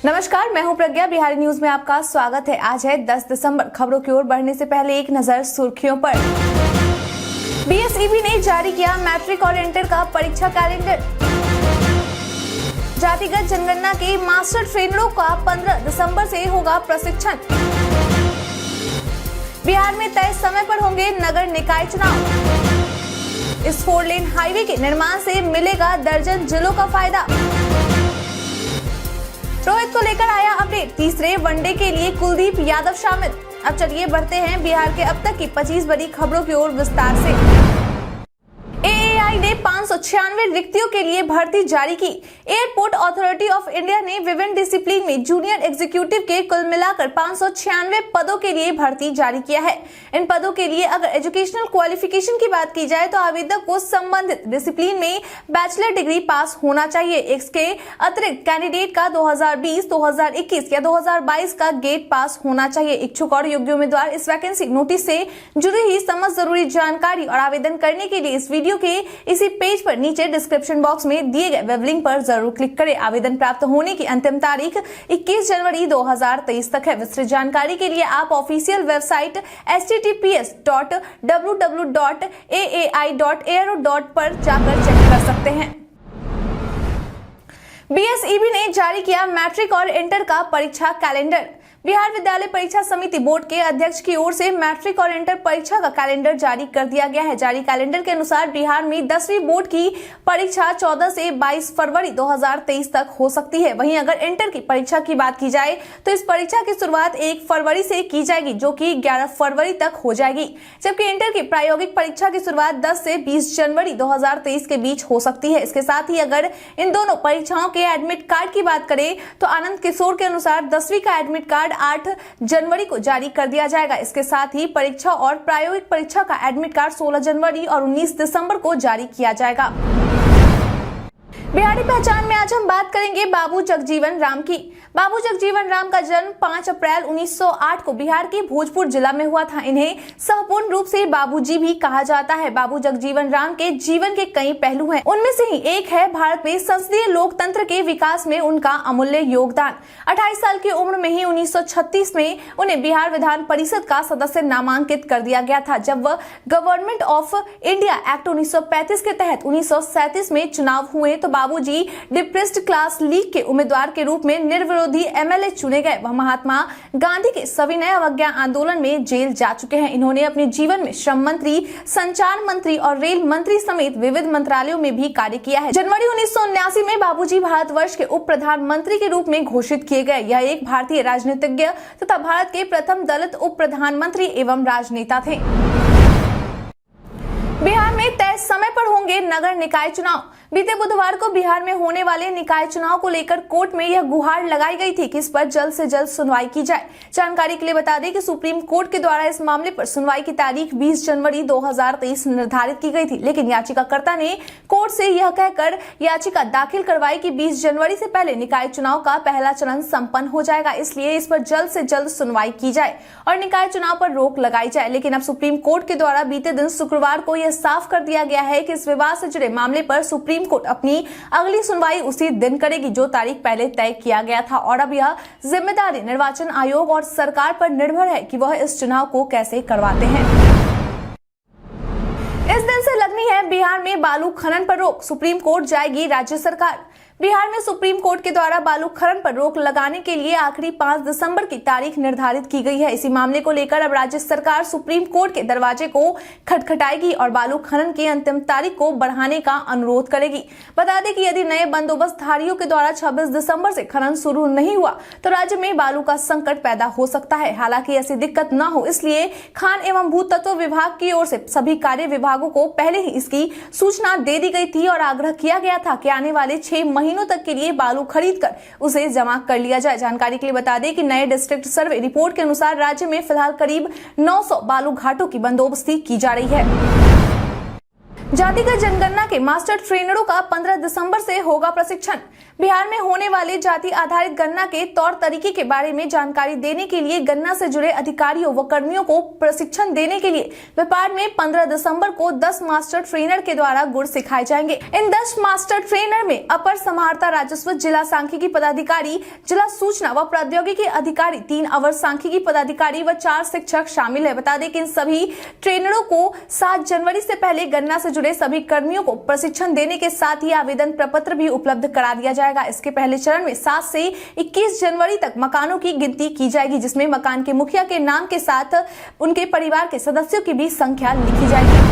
नमस्कार, मैं हूं प्रज्ञा। बिहारी न्यूज में आपका स्वागत है। आज है 10 दिसंबर। खबरों की ओर बढ़ने से पहले एक नजर सुर्खियों पर। बीएसईबी ने जारी किया मैट्रिक और इंटर का परीक्षा कैलेंडर। जातिगत जनगणना के मास्टर ट्रेनरों का 15 दिसंबर से होगा प्रशिक्षण। बिहार में तय समय पर होंगे नगर निकाय चुनाव। इस 4 लेन हाईवे के निर्माण से मिलेगा दर्जन जिलों का फायदा। रोहित को लेकर आया अपडेट, तीसरे वनडे के लिए कुलदीप यादव शामिल। अब चलिए बढ़ते हैं बिहार के अब तक की 25 बड़ी खबरों की ओर विस्तार से। एएआई ने 596 रिक्तियों के लिए भर्ती जारी की। एयरपोर्ट अथॉरिटी ऑफ इंडिया ने विभिन्न डिसिप्लिन में जूनियर एग्जीक्यूटिव के कुल मिलाकर 596 पदों के लिए भर्ती जारी किया है। इन पदों के लिए अगर एजुकेशनल क्वालिफिकेशन की बात की जाए तो आवेदक को संबंधित डिसिप्लिन में बैचलर डिग्री पास होना चाहिए। इसके अतिरिक्त कैंडिडेट का 2020, 2021 या 2022 का गेट पास होना चाहिए। इच्छुक और योग्य उम्मीदवार इस वैकेंसी नोटिस से जुड़ी ही समस्त जरूरी जानकारी और आवेदन करने के लिए इस वीडियो के इसी पेज पर नीचे डिस्क्रिप्शन बॉक्स में दिए गए वेब लिंक पर जरूर क्लिक करें। आवेदन प्राप्त होने की अंतिम तारीख 21 जनवरी 2023 तक है। विस्तृत जानकारी के लिए आप ऑफिशियल वेबसाइट https://www.aai.aero. पर जाकर चेक कर सकते हैं। बीएसईबी ने जारी किया मैट्रिक और इंटर का परीक्षा कैलेंडर। बिहार विद्यालय परीक्षा समिति बोर्ड के अध्यक्ष की ओर से मैट्रिक और इंटर परीक्षा का कैलेंडर जारी कर दिया गया है। जारी कैलेंडर के अनुसार बिहार में 10वीं बोर्ड की परीक्षा 14 से 22 फरवरी 2023 तक हो सकती है। वहीं अगर इंटर की परीक्षा की बात की जाए तो इस परीक्षा की शुरुआत 1 फरवरी से की जाएगी, जो कि 11 फरवरी तक हो जाएगी। जबकि इंटर की प्रायोगिक परीक्षा की शुरुआत 10 से 20 जनवरी 2023 के बीच हो सकती है। इसके साथ ही अगर इन दोनों परीक्षाओं के एडमिट कार्ड की बात करें तो आनंद किशोर के अनुसार 10वीं का एडमिट कार्ड 8 जनवरी को जारी कर दिया जाएगा। इसके साथ ही परीक्षा और प्रायोगिक परीक्षा का एडमिट कार्ड 16 जनवरी और 19 दिसंबर को जारी किया जाएगा। बिहारी पहचान में आज हम बात करेंगे बाबू जगजीवन राम की। बाबू जगजीवन राम का जन्म 5 अप्रैल 1908 को बिहार के भोजपुर जिला में हुआ था। इन्हें संपूर्ण रूप से बाबूजी भी कहा जाता है। बाबू जगजीवन राम के जीवन के कई पहलू हैं। उनमें से ही एक है भारत में संसदीय लोकतंत्र के विकास में उनका अमूल्य योगदान। 28 साल की उम्र में ही 1936 में उन्हें बिहार विधान परिषद का सदस्य नामांकित कर दिया गया था। जब वह गवर्नमेंट ऑफ इंडिया एक्ट 1935 के तहत 1937 में चुनाव हुए तो बाबूजी डिप्रेस्ड क्लास लीग के उम्मीदवार के रूप में निर्विरोधी एमएलए चुने गए। वह महात्मा गांधी के सविनय अवज्ञा आंदोलन में जेल जा चुके हैं। इन्होंने अपने जीवन में श्रम मंत्री, संचार मंत्री और रेल मंत्री समेत विविध मंत्रालयों में भी कार्य किया है। जनवरी 1979 में बाबूजी भारतवर्ष के उप प्रधानमंत्री के रूप में घोषित किए गए। यह एक भारतीय राजनीतिज्ञ तथा भारत के प्रथम दलित उप प्रधानमंत्री एवं राजनेता थे। बिहार में तय समय पर होंगे नगर निकाय चुनाव। बीते बुधवार को बिहार में होने वाले निकाय चुनाव को लेकर कोर्ट में यह गुहार लगाई गई थी कि इस पर जल्द से जल्द सुनवाई की जाए। जानकारी के लिए बता दें कि सुप्रीम कोर्ट के द्वारा इस मामले पर सुनवाई की तारीख 20 जनवरी 2023 निर्धारित की गई थी, लेकिन याचिकाकर्ता ने कोर्ट से यह कहकर याचिका दाखिल करवाई कि 20 जनवरी से पहले निकाय चुनाव का पहला चरण संपन्न हो जाएगा, इसलिए इस पर जल्द से जल्द सुनवाई की जाए और निकाय चुनाव पर रोक लगाई जाए। लेकिन अब सुप्रीम कोर्ट के द्वारा बीते दिन शुक्रवार को यह साफ कर दिया गया है कि इस विवाद से जुड़े मामले पर सुप्रीम कोर्ट अपनी अगली सुनवाई उसी दिन करेगी जो तारीख पहले तय किया गया था। और अब यह जिम्मेदारी निर्वाचन आयोग और सरकार पर निर्भर है कि वह इस चुनाव को कैसे करवाते हैं। इस दिन से लगनी है बिहार में बालू खनन पर रोक, सुप्रीम कोर्ट जाएगी राज्य सरकार। बिहार में सुप्रीम कोर्ट के द्वारा बालू खनन पर रोक लगाने के लिए आखिरी 5 दिसंबर की तारीख निर्धारित की गई है। इसी मामले को लेकर अब राज्य सरकार सुप्रीम कोर्ट के दरवाजे को खटखटाएगी और बालू खनन की अंतिम तारीख को बढ़ाने का अनुरोध करेगी। बता दें कि यदि नए बंदोबस्तधारियों के द्वारा 26 दिसंबर से खनन शुरू नहीं हुआ तो राज्य में बालू का संकट पैदा हो सकता है। हालांकि ऐसी दिक्कत न हो इसलिए खान एवं भूतत्व विभाग की ओर से सभी कार्य विभागों को पहले ही इसकी सूचना दे दी गई थी और आग्रह किया गया था कि आने वाले 6 महीनों तक के लिए बालू खरीदकर उसे जमा कर लिया जाए। जानकारी के लिए बता दें कि नए डिस्ट्रिक्ट सर्वे रिपोर्ट के अनुसार राज्य में फिलहाल करीब 900 बालू घाटों की बंदोबस्ती की जा रही है। जातिगत जनगणना के मास्टर ट्रेनरों का 15 दिसंबर से होगा प्रशिक्षण। बिहार में होने वाले जाति आधारित गणना के तौर तरीके के बारे में जानकारी देने के लिए गणना से जुड़े अधिकारियों व कर्मियों को प्रशिक्षण देने के लिए व्यापार में 15 दिसंबर को 10 मास्टर ट्रेनर के द्वारा गुर सिखाए जाएंगे। इन 10 मास्टर ट्रेनर में अपर समाहर्ता राजस्व, जिला सांख्यिकी पदाधिकारी, जिला सूचना व प्रौद्योगिकी अधिकारी, 3 अवर सांख्यिकी पदाधिकारी व 4 शिक्षक शामिल है। बता दें कि इन सभी ट्रेनरों को 7 जनवरी से पहले गणना से जुड़े सभी कर्मियों को प्रशिक्षण देने के साथ ही आवेदन प्रपत्र भी उपलब्ध करा दिया जाएगा। इसके पहले चरण में 7 से 21 जनवरी तक मकानों की गिनती की जाएगी, जिसमें मकान के मुखिया के नाम के साथ उनके परिवार के सदस्यों की भी संख्या लिखी जाएगी।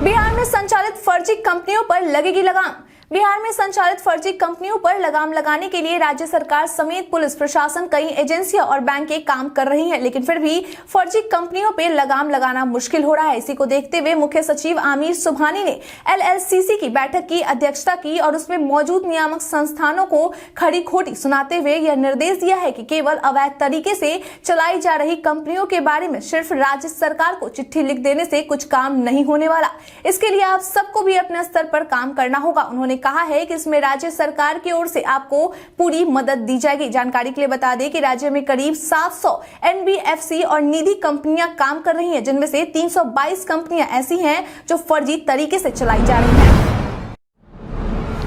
बिहार में संचालित फर्जी कंपनियों पर लगेगी लगाम। बिहार में संचालित फर्जी कंपनियों पर लगाम लगाने के लिए राज्य सरकार समेत पुलिस प्रशासन, कई एजेंसियां और बैंकें काम कर रही हैं, लेकिन फिर भी फर्जी कंपनियों पर लगाम लगाना मुश्किल हो रहा है। इसी को देखते हुए मुख्य सचिव आमिर सुबहानी ने LLCC की बैठक की अध्यक्षता की और उसमें मौजूद नियामक संस्थानों को खरी खोटी सुनाते हुए यह निर्देश दिया है कि केवल अवैध तरीके से चलाई जा रही कंपनियों के बारे में सिर्फ राज्य सरकार को चिट्ठी लिख देने से कुछ काम नहीं होने वाला। इसके लिए आप सबको भी अपने स्तर पर काम करना होगा। उन्होंने कहा है कि इसमें राज्य सरकार की ओर से आपको पूरी मदद दी जाएगी। जानकारी के लिए बता दें कि राज्य में करीब 700 NBFC और निधि कंपनियां काम कर रही हैं, जिनमें से 322 कंपनियां ऐसी हैं जो फर्जी तरीके से चलाई जा रही हैं।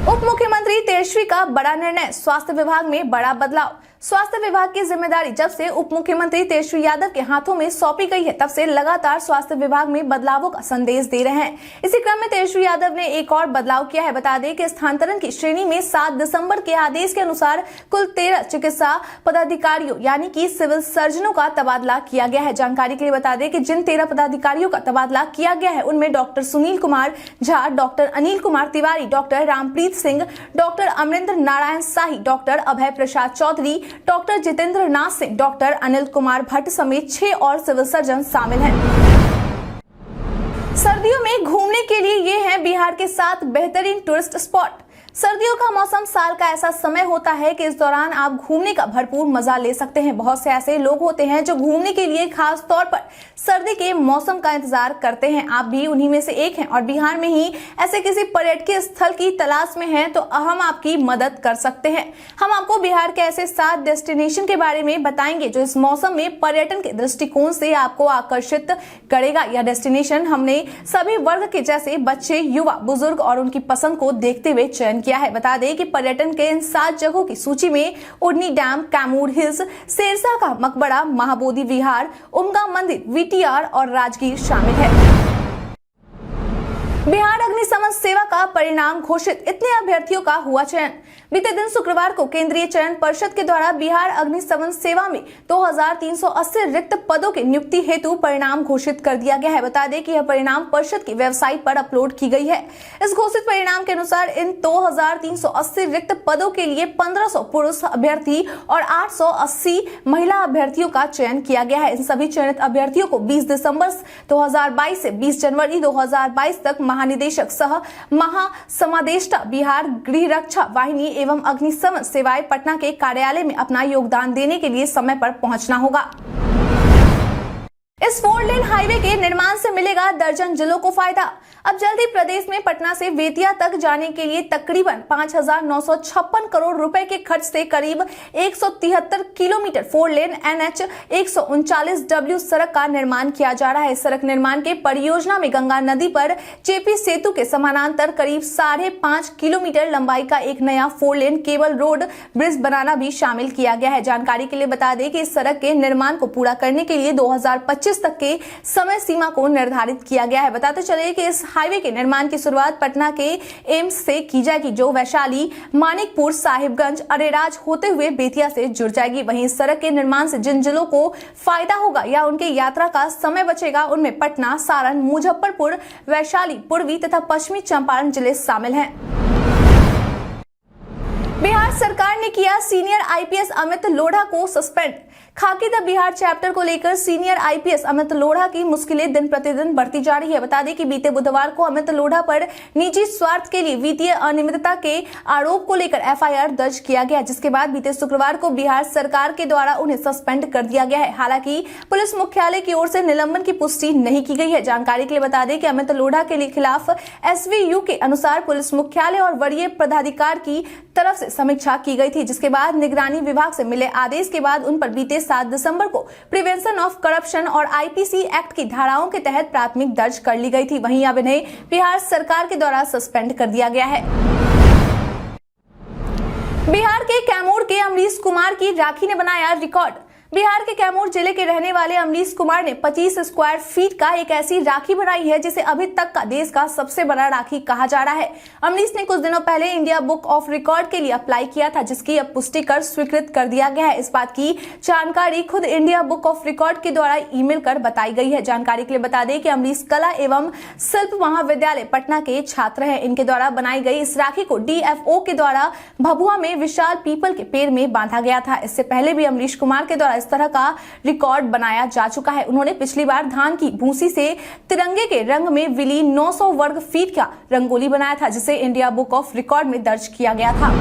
उप मुख्यमंत्री तेजस्वी का बड़ा निर्णय, स्वास्थ्य विभाग में बड़ा बदलाव। स्वास्थ्य विभाग की जिम्मेदारी जब से उप मुख्यमंत्री तेजस्वी यादव के हाथों में सौंपी गई है, तब से लगातार स्वास्थ्य विभाग में बदलावों का संदेश दे रहे हैं। इसी क्रम में तेजस्वी यादव ने एक और बदलाव किया है। बता दें कि स्थानांतरण की श्रेणी में 7 दिसंबर के आदेश के अनुसार कुल 13 चिकित्सा पदाधिकारियों यानी कि सिविल सर्जनों का तबादला किया गया है। जानकारी के लिए बता दें कि जिन 13 पदाधिकारियों का तबादला किया गया है, उनमें doctor Sunil Kumar Jha, doctor Anil Kumar Tiwari, doctor Rampreet Singh, doctor Amarinder Narayan Shahi, doctor Abhay Prasad Chaudhary, doctor Jitendra Nath Singh, doctor Anil Kumar Bhatt समेत 6 और सिविल सर्जन शामिल हैं। सर्दियों में घूमने के लिए ये हैं बिहार के 7 बेहतरीन टूरिस्ट स्पॉट। सर्दियों का मौसम साल का ऐसा समय होता है कि इस दौरान आप घूमने का भरपूर मजा ले सकते हैं। बहुत से ऐसे लोग होते हैं जो घूमने के लिए खास तौर पर सर्दी के मौसम का इंतजार करते हैं। आप भी उन्हीं में से एक हैं और बिहार में ही ऐसे किसी पर्यटकीय स्थल की तलाश में हैं तो हम आपकी मदद कर सकते हैं। हम आपको बिहार के ऐसे 7 डेस्टिनेशन के बारे में बताएंगे जो इस मौसम में पर्यटन के दृष्टिकोण से आपको आकर्षित करेगा। यह डेस्टिनेशन हमने सभी वर्ग के जैसे बच्चे, युवा, बुजुर्ग और उनकी पसंद को देखते हुए चयन किया है। बता दें कि पर्यटन के इन 7 जगहों की सूची में उड़नी डैम, कैमूर हिल्स, शेरशाह का मकबरा, महाबोधि विहार, उमगा मंदिर, VTR और राजगीर शामिल है। बिहार अग्निशमन सेवा का परिणाम घोषित, इतने अभ्यर्थियों का हुआ चयन। बीते दिन शुक्रवार को केंद्रीय चयन परिषद के द्वारा बिहार अग्निशमन सेवा में 2380 रिक्त पदों की नियुक्ति हेतु परिणाम घोषित कर दिया गया है। बता दें कि यह परिणाम परिषद की वेबसाइट पर अपलोड की गई है। इस घोषित परिणाम के अनुसार इन 2380 रिक्त पदों के लिए 1500 पुरुष अभ्यर्थी और 880 महिला अभ्यर्थियों का चयन किया गया है। इन सभी चयनित अभ्यर्थियों को 20 दिसंबर 2022 से 20 जनवरी 2022 तक महानिदेशक सह महासमादेष्टा बिहार गृह रक्षा वाहिनी एवं अग्निशमन सेवाएं पटना के कार्यालय में अपना योगदान देने के लिए समय पर पहुंचना होगा। इस 4 लेन हाईवे के निर्माण से मिलेगा दर्जन जिलों को फायदा। अब जल्द ही प्रदेश में पटना से बेतिया तक जाने के लिए तकरीबन 5,956 करोड़ रुपए के खर्च से करीब 173 किलोमीटर 4 लेन NH 139W सड़क का निर्माण किया जा रहा है। सड़क निर्माण के परियोजना में गंगा नदी पर जेपी सेतु के समानांतर करीब 5.5 किलोमीटर लंबाई का एक नया 4 लेन केबल रोड ब्रिज बनाना भी शामिल किया गया है। जानकारी के लिए बता दें कि इस सड़क के निर्माण को पूरा करने के लिए 2025 तक के समय सीमा को निर्धारित किया गया है। बताते चले कि इस हाईवे के निर्माण की शुरुआत पटना के एम्स से की जाएगी, जो वैशाली, मानिकपुर, साहिबगंज, अरेराज होते हुए बेतिया से जुड़ जाएगी। वहीं इस सड़क के निर्माण से जिन जिलों को फायदा होगा या उनके यात्रा का समय बचेगा, उनमें पटना, सारण, मुजफ्फरपुर, वैशाली, पूर्वी तथा पश्चिमी चंपारण जिले शामिल हैं। बिहार सरकार ने किया सीनियर आईपीएस अमित लोढ़ा को सस्पेंड। खाकी द बिहार चैप्टर को लेकर सीनियर आईपीएस अमित लोढ़ा की मुश्किलें दिन प्रतिदिन बढ़ती जा रही है। बता दें कि बीते बुधवार को अमित लोढ़ा पर निजी स्वार्थ के लिए वित्तीय अनियमितता के आरोप को लेकर एफआईआर दर्ज किया गया, जिसके बाद बीते शुक्रवार को बिहार सरकार के द्वारा उन्हें सस्पेंड कर दिया गया है। हालांकि पुलिस मुख्यालय की ओर से निलंबन की पुष्टि नहीं की गई है। जानकारी के लिए बता दें कि अमित लोढ़ा के खिलाफ एसवीयू के अनुसार पुलिस मुख्यालय और वरीय पदाधिकारी की तरफ से समीक्षा की गई थी, जिसके बाद निगरानी विभाग से मिले आदेश के बाद उन पर बीते 7 दिसंबर को प्रिवेंशन ऑफ करप्शन और आईपीसी एक्ट की धाराओं के तहत प्राथमिक दर्ज कर ली गई थी। वहीं अब इन्हें बिहार सरकार के द्वारा सस्पेंड कर दिया गया है। बिहार के कैमूर के अमरीश कुमार की राखी ने बनाया रिकॉर्ड। बिहार के कैमूर जिले के रहने वाले अमरीश कुमार ने 25 स्क्वायर फीट का एक ऐसी राखी बनाई है जिसे अभी तक का देश का सबसे बड़ा राखी कहा जा रहा है। अमरीश ने कुछ दिनों पहले इंडिया बुक ऑफ रिकॉर्ड के लिए अप्लाई किया था, जिसकी अब पुष्टि कर स्वीकृत कर दिया गया है। इस बात की जानकारी खुद इंडिया बुक ऑफ रिकॉर्ड के द्वारा ईमेल कर बताई गई है। जानकारी के लिए बता दें कि अमरीश कला एवं शिल्प महाविद्यालय पटना के छात्र हैं। इनके द्वारा बनाई गई इस राखी को डीएफओ के द्वारा भभुआ में विशाल पीपल के पेड़ में बांधा गया था। इससे पहले भी अमरीश कुमार के द्वारा इस तरह का रिकॉर्ड बनाया जा चुका है। उन्होंने पिछली बार धान की भूसी से तिरंगे के रंग में विलीन 900 वर्ग फीट का रंगोली बनाया था, जिसे इंडिया बुक ऑफ रिकॉर्ड में दर्ज किया गया था।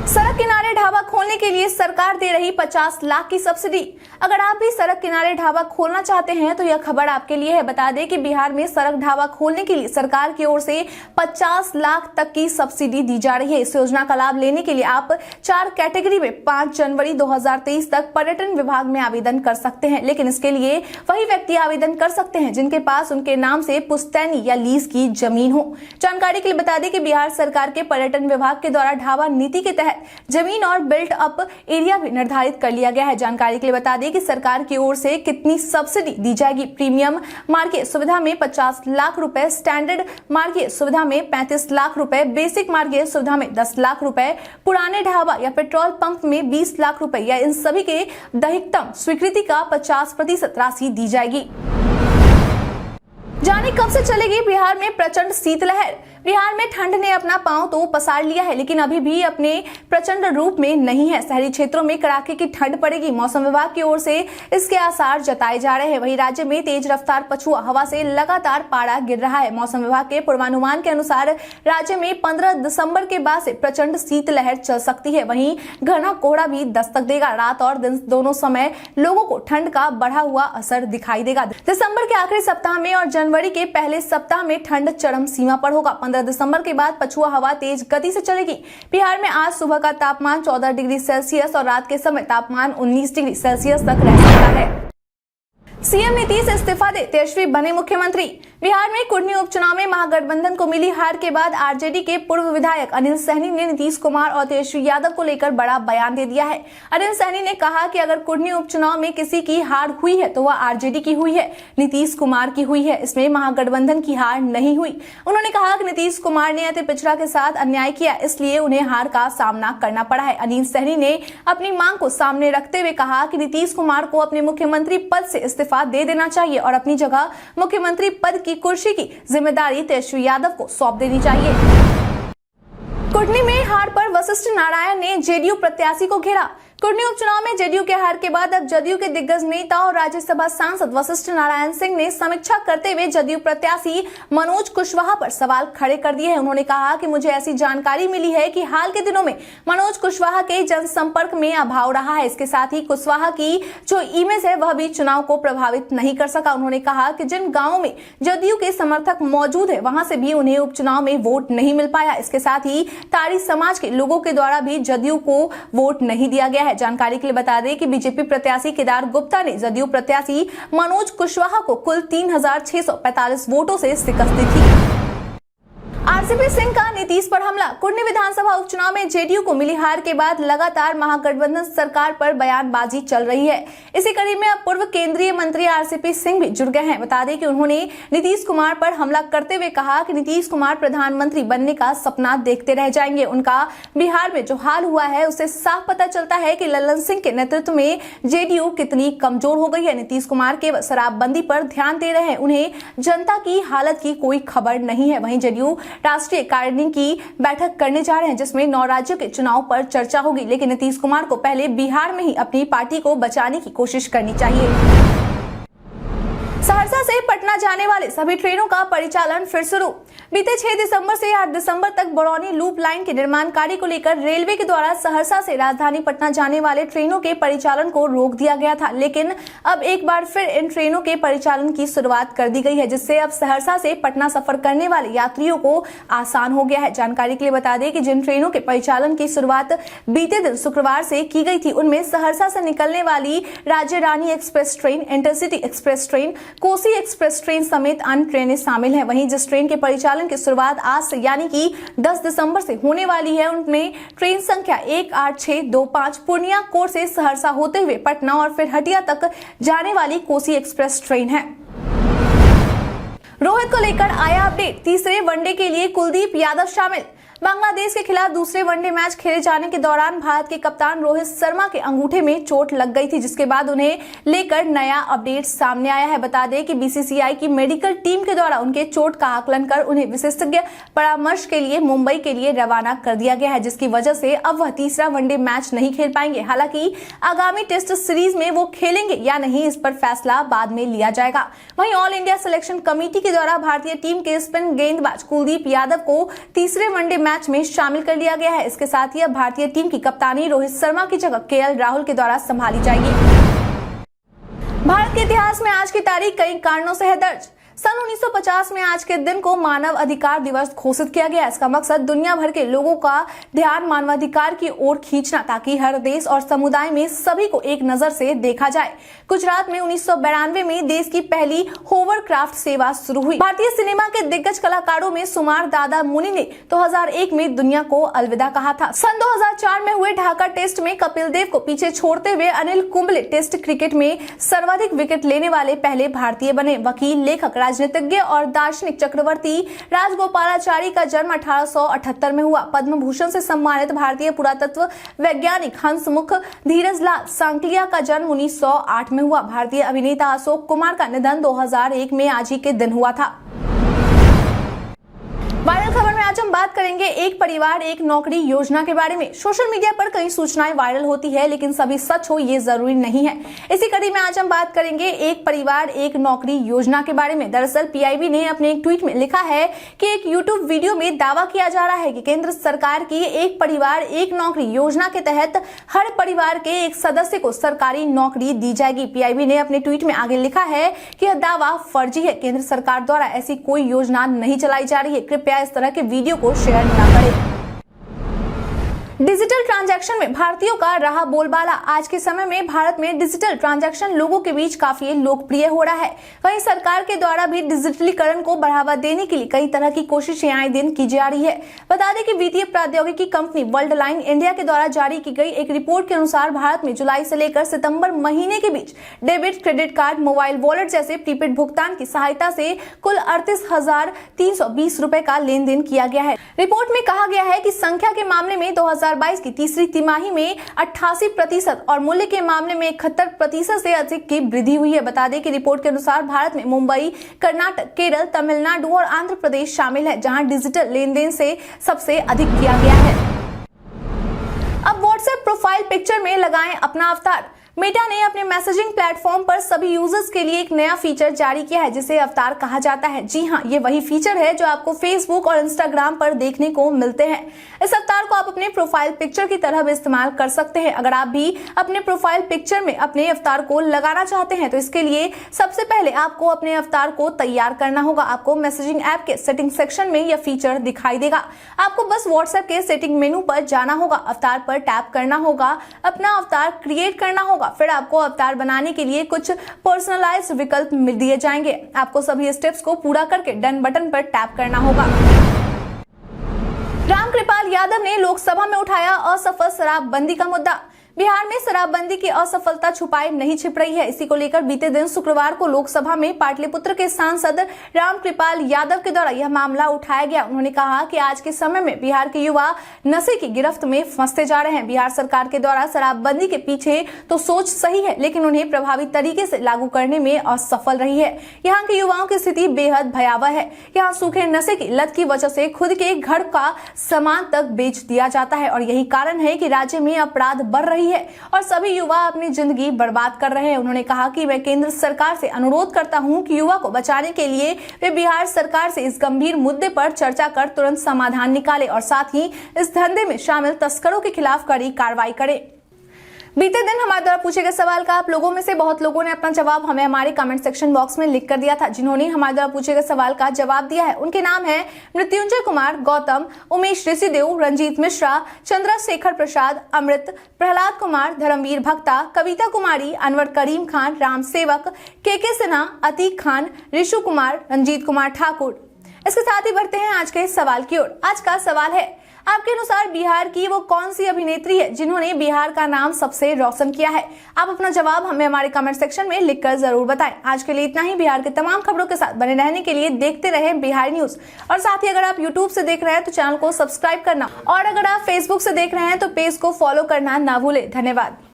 सड़क किनारे ढाबा खोलने के लिए सरकार दे रही 50 लाख की सब्सिडी। अगर आप भी सड़क किनारे ढाबा खोलना चाहते हैं तो यह खबर आपके लिए है। बता दें कि बिहार में सड़क ढाबा खोलने के लिए सरकार की ओर से 50 लाख तक की सब्सिडी दी जा रही है। इस योजना का लाभ लेने के लिए आप 4 कैटेगरी में 5 जनवरी 2023 तक पर्यटन विभाग में आवेदन कर सकते हैं, लेकिन इसके लिए वही व्यक्ति आवेदन कर सकते हैं जिनके पास उनके नाम से पुश्तैनी या लीज की जमीन हो। जानकारी के लिए बता दें कि बिहार सरकार के पर्यटन विभाग के द्वारा ढाबा नीति के तहत जमीन और बिल्ट अप एरिया भी निर्धारित कर लिया गया है। जानकारी के लिए बता दें कि सरकार की ओर से कितनी सब्सिडी दी जाएगी। प्रीमियम मार्ग सुविधा में 50 लाख रुपए, स्टैंडर्ड मार्ग सुविधा में 35 लाख रुपए, बेसिक मार्ग सुविधा में 10 लाख रुपए, पुराने ढाबा या पेट्रोल पंप में 20 लाख रुपए या इन सभी के अधिकतम स्वीकृति का 50% राशि दी जाएगी। जाने कब से चलेगी बिहार में प्रचंड शीतलहर। बिहार में ठंड ने अपना पांव तो पसार लिया है, लेकिन अभी भी अपने प्रचंड रूप में नहीं है। शहरी क्षेत्रों में कड़ाके की ठंड पड़ेगी। मौसम विभाग की ओर से इसके आसार जताए जा रहे हैं। वहीं राज्य में तेज रफ्तार पछुआ हवा से लगातार पारा गिर रहा है। मौसम विभाग के पूर्वानुमान के अनुसार राज्य में 15 दिसंबर के बाद से प्रचंड शीतलहर चल सकती है। वहीं घना कोहरा भी दस्तक देगा। रात और दिन दोनों समय लोगों को ठंड का बढ़ा हुआ असर दिखाई देगा। दिसंबर के आखिरी सप्ताह में और जनवरी के पहले सप्ताह में ठंड चरम सीमा पर होगा। 15 दिसंबर के बाद पछुआ हवा तेज गति से चलेगी। बिहार में आज सुबह का तापमान 14 डिग्री सेल्सियस और रात के समय तापमान 19 डिग्री सेल्सियस तक रह सकता है। सीएम नीतीश इस्तीफा दे, तेजस्वी बने मुख्यमंत्री। बिहार में कुर्नी उपचुनाव में महागठबंधन को मिली हार के बाद आरजेडी के पूर्व विधायक अनिल सहनी ने नीतीश कुमार और तेजस्वी यादव को लेकर बड़ा बयान दे दिया है। अनिल सहनी ने कहा कि अगर कुर्नी उपचुनाव में किसी की हार हुई है तो वह आरजेडी की हुई है, नीतीश कुमार की हुई है। इसमें महागठबंधन की हार नहीं हुई। उन्होंने कहा कि नीतीश कुमार ने अति पिछड़ा के साथ अन्याय किया, इसलिए उन्हें हार का सामना करना पड़ा है। अनिल सहनी ने अपनी मांग को सामने रखते हुए कहा कि नीतीश कुमार को अपने मुख्यमंत्री पद से इस्तीफा दे देना चाहिए और अपनी जगह मुख्यमंत्री पद की कुर्सी की जिम्मेदारी तेजस्वी यादव को सौंप देनी चाहिए। कुर्नी में हार पर वशिष्ठ नारायण ने जेडीयू प्रत्याशी को घेरा। कुर्नी उपचुनाव में जेडीयू के हार के बाद अब जदयू के दिग्गज नेता और राज्यसभा सांसद वशिष्ठ नारायण सिंह ने समीक्षा करते हुए जदयू प्रत्याशी मनोज कुशवाहा पर सवाल खड़े कर दिए हैं। उन्होंने कहा कि मुझे ऐसी जानकारी मिली है कि हाल के दिनों में मनोज कुशवाहा के जनसंपर्क में अभाव रहा है। इसके साथ ही कुशवाहा की जो इमेज है वह भी चुनाव को प्रभावित नहीं कर सका। उन्होंने कहा कि जिन गाँवों में जदयू के समर्थक मौजूद है वहां से भी उन्हें उपचुनाव में वोट नहीं मिल पाया। इसके साथ ही तारी समाज के लोगों के द्वारा भी जदयू को वोट नहीं दिया गया है। जानकारी के लिए बता दें कि बीजेपी प्रत्याशी केदार गुप्ता ने जदयू प्रत्याशी मनोज कुशवाहा को कुल 3645 वोटों से शिकस्त दी थी। आरसीपी सिंह का नीतीश पर हमला। कुर्नी विधानसभा उपचुनाव में जेडीयू को मिली हार के बाद लगातार महागठबंधन सरकार पर बयानबाजी चल रही है। इसी कड़ी में अब पूर्व केंद्रीय मंत्री आरसीपी सिंह भी जुड़ गए हैं। बता दें कि उन्होंने नीतीश कुमार पर हमला करते हुए कहा कि नीतीश कुमार प्रधानमंत्री बनने का सपना देखते रह जाएंगे। उनका बिहार में जो हाल हुआ है उससे साफ पता चलता है कि लल्लन सिंह के नेतृत्व में जेडीयू कितनी कमजोर हो गई है। नीतीश कुमार केवल शराबबंदी पर ध्यान दे रहे हैं, उन्हें जनता की हालत की कोई खबर नहीं है। वहीं जेडीयू राष्ट्रीय कार्यकारिणी की बैठक करने जा रहे हैं, जिसमें 9 राज्यों के चुनाव पर चर्चा होगी। लेकिन नीतीश कुमार को पहले बिहार में ही अपनी पार्टी को बचाने की कोशिश करनी चाहिए। सहरसा से पटना जाने वाले सभी ट्रेनों का परिचालन फिर शुरू। बीते 6 दिसंबर से 8 दिसंबर तक बरौनी लूप लाइन के निर्माण कार्य को लेकर रेलवे के द्वारा सहरसा से राजधानी पटना जाने वाले ट्रेनों के परिचालन को रोक दिया गया था, लेकिन अब एक बार फिर इन ट्रेनों के परिचालन की शुरुआत कर दी गई है, जिससे अब सहरसा से पटना सफर करने वाले यात्रियों को आसान हो गया है। जानकारी के लिए बता दें कि जिन ट्रेनों के परिचालन की शुरुआत बीते दिन शुक्रवार से की गई थी, उनमें सहरसा से निकलने वाली Rajya Rani express train, intercity express train, Kosi express train समेत अन्य ट्रेनें शामिल हैं। वहीं जिस ट्रेन के परिचालन की शुरुआत आज से यानी कि 10 दिसंबर से होने वाली है, उनमें ट्रेन संख्या 18625 पूर्णिया कोर से सहरसा होते हुए पटना और फिर हटिया तक जाने वाली कोसी एक्सप्रेस ट्रेन है। रोहित को लेकर आया अपडेट, तीसरे वनडे के लिए कुलदीप यादव शामिल। बांग्लादेश के खिलाफ दूसरे वनडे मैच खेले जाने के दौरान भारत के कप्तान रोहित शर्मा के अंगूठे में चोट लग गई थी, जिसके बाद उन्हें लेकर नया अपडेट सामने आया है। बता दें कि बीसीसीआई की मेडिकल टीम के द्वारा उनके चोट का आकलन कर उन्हें विशेषज्ञ परामर्श के लिए मुंबई के लिए रवाना कर दिया गया है, जिसकी वजह से अब वह तीसरा वनडे मैच नहीं खेल पाएंगे। हालांकि आगामी टेस्ट सीरीज में वो खेलेंगे या नहीं, इस पर फैसला बाद में लिया जाएगा। वहीं ऑल इंडिया सिलेक्शन कमेटी के द्वारा भारतीय टीम के स्पिन गेंदबाज कुलदीप यादव को तीसरे वनडे मैच में शामिल कर लिया गया है। इसके साथ ही अब भारतीय टीम की कप्तानी रोहित शर्मा की जगह केएल राहुल के द्वारा संभाली जाएगी। भारत के इतिहास में आज की तारीख कई कारणों से है दर्ज। सन 1950 में आज के दिन को मानव अधिकार दिवस घोषित किया गया। इसका मकसद दुनिया भर के लोगों का ध्यान मानवाधिकार की ओर खींचना, ताकि हर देश और समुदाय में सभी को एक नजर से देखा जाए। गुजरात में 1992 में देश की पहली होवरक्राफ्ट सेवा शुरू हुई। भारतीय सिनेमा के दिग्गज कलाकारों में सुमार दादा मुनि ने 2001 में दुनिया को अलविदा कहा था। सन 2004 में हुए ढाका टेस्ट में कपिल देव को पीछे छोड़ते हुए अनिल कुंबले टेस्ट क्रिकेट में सर्वाधिक विकेट लेने वाले पहले भारतीय बने। वकील, लेखक, राजनीतिज्ञ और दार्शनिक चक्रवर्ती राजगोपालाचारी का जन्म 1878 में हुआ। पद्म भूषण से सम्मानित भारतीय पुरातत्व वैज्ञानिक हंसमुख धीरजलाल सांकलिया का जन्म 1908 में हुआ। भारतीय अभिनेता अशोक कुमार का निधन 2001 में आज ही के दिन हुआ था। वायरल खबर में आज हम बात करेंगे एक परिवार एक नौकरी योजना के बारे में। सोशल मीडिया पर कई सूचनाएं वायरल होती है, लेकिन सभी सच हो ये जरूरी नहीं है। इसी कड़ी में आज हम बात करेंगे एक परिवार एक नौकरी योजना के बारे में। दरअसल पीआईबी ने अपने एक ट्वीट में लिखा है कि एक यूट्यूब वीडियो में दावा किया जा रहा है कि केंद्र सरकार की एक परिवार एक नौकरी योजना के तहत हर परिवार के एक सदस्य को सरकारी नौकरी दी जाएगी। पीआईबी ने अपने ट्वीट में आगे लिखा है कि यह दावा फर्जी है। केंद्र सरकार द्वारा ऐसी कोई योजना नहीं चलाई जा रही है। कृपया इस तरह के वीडियो को शेयर ना करें। डिजिटल ट्रांजैक्शन में भारतीयों का रहा बोलबाला। आज के समय में भारत में डिजिटल ट्रांजैक्शन लोगों के बीच काफी लोकप्रिय हो रहा है। वहीं सरकार के द्वारा भी डिजिटलीकरण को बढ़ावा देने के लिए कई तरह की कोशिशें आए दिन की जा रही है। बता दें कि वित्तीय प्रौद्योगिकी कंपनी वर्ल्ड लाइन इंडिया के द्वारा जारी की गई एक रिपोर्ट के अनुसार भारत में जुलाई से लेकर सितंबर महीने के बीच debit, credit card, mobile wallet जैसे प्रीपेड भुगतान की सहायता से कुल 38,320 रुपए का लेन देन किया गया है। रिपोर्ट में कहा गया है कि संख्या के मामले में 2022 की तीसरी तिमाही में 88% और मूल्य के मामले में 71% से अधिक की वृद्धि हुई है। बता दें कि रिपोर्ट के अनुसार भारत में मुंबई, कर्नाटक, केरल, तमिलनाडु और आंध्र प्रदेश शामिल है, जहां डिजिटल लेन देन से सबसे अधिक किया गया है। अब व्हाट्सएप प्रोफाइल पिक्चर में लगाएं अपना अवतार। मेटा ने अपने मैसेजिंग प्लेटफॉर्म पर सभी यूजर्स के लिए एक नया फीचर जारी किया है, जिसे अवतार कहा जाता है। जी हां, ये वही फीचर है जो आपको फेसबुक और इंस्टाग्राम पर देखने को मिलते हैं। इस अवतार को आप अपने प्रोफाइल पिक्चर की तरह भी इस्तेमाल कर सकते हैं। अगर आप भी अपने प्रोफाइल पिक्चर में अपने अवतार को लगाना चाहते हैं, तो इसके लिए सबसे पहले आपको अपने अवतार को तैयार करना होगा। आपको मैसेजिंग ऐप के सेटिंग सेक्शन में यह फीचर दिखाई देगा। आपको बस व्हाट्सएप के सेटिंग मेनू पर जाना होगा, अवतार पर टैप करना होगा, अपना अवतार क्रिएट करना होगा। फिर आपको अवतार बनाने के लिए कुछ पर्सनलाइज्ड विकल्प मिल दिए जाएंगे। आपको सभी स्टेप्स को पूरा करके डन बटन पर टैप करना होगा। रामकृपाल यादव ने लोकसभा में उठाया असफल शराबबंदी का मुद्दा। बिहार में शराबबंदी की असफलता छुपाए नहीं छिप रही है। इसी को लेकर बीते दिन शुक्रवार को लोकसभा में पाटलिपुत्र के सांसद रामकृपाल यादव के द्वारा यह मामला उठाया गया। उन्होंने कहा कि आज के समय में बिहार के युवा नशे की गिरफ्त में फंसते जा रहे हैं। बिहार सरकार के द्वारा शराबबंदी के पीछे तो सोच सही है, लेकिन उन्हें प्रभावी तरीके से लागू करने में असफल रही है। यहाँ के युवाओं की स्थिति बेहद भयावह है। यहाँ सूखे नशे की लत की वजह से खुद के घर का सामान तक बेच दिया जाता है और यही कारण है कि राज्य में अपराध बढ़ रही है और सभी युवा अपनी जिंदगी बर्बाद कर रहे हैं। उन्होंने कहा कि मैं केंद्र सरकार से अनुरोध करता हूं कि युवा को बचाने के लिए वे बिहार सरकार से इस गंभीर मुद्दे पर चर्चा कर तुरंत समाधान निकाले और साथ ही इस धंधे में शामिल तस्करों के खिलाफ कड़ी कार्रवाई करें। बीते दिन हमारे द्वारा पूछे गए सवाल का आप लोगों में से बहुत लोगों ने अपना जवाब हमें हमारे कमेंट सेक्शन बॉक्स में लिख कर दिया था। जिन्होंने हमारे द्वारा पूछे गए सवाल का जवाब दिया है उनके नाम है मृत्युंजय कुमार, गौतम, उमेश ऋषिदेव, रंजीत मिश्रा, चंद्रशेखर प्रसाद, अमृत, प्रहलाद कुमार, धर्मवीर भक्ता, कविता कुमारी, अनवर करीम खान, राम सेवक, के सिन्हा, अतीक खान, ऋषु कुमार, रंजीत कुमार ठाकुर। इसके साथ ही बढ़ते हैं आज के सवाल की ओर। आज का सवाल है, आपके अनुसार बिहार की वो कौन सी अभिनेत्री है जिन्होंने बिहार का नाम सबसे रोशन किया है? आप अपना जवाब हमें हमारे कमेंट सेक्शन में लिखकर जरूर बताएं। आज के लिए इतना ही। बिहार के तमाम खबरों के साथ बने रहने के लिए देखते रहें बिहार न्यूज। और साथ ही अगर आप यूट्यूब से देख रहे हैं तो चैनल को सब्सक्राइब करना और अगर आप फेसबुक से देख रहे हैं तो पेज को फॉलो करना ना भूलें। धन्यवाद।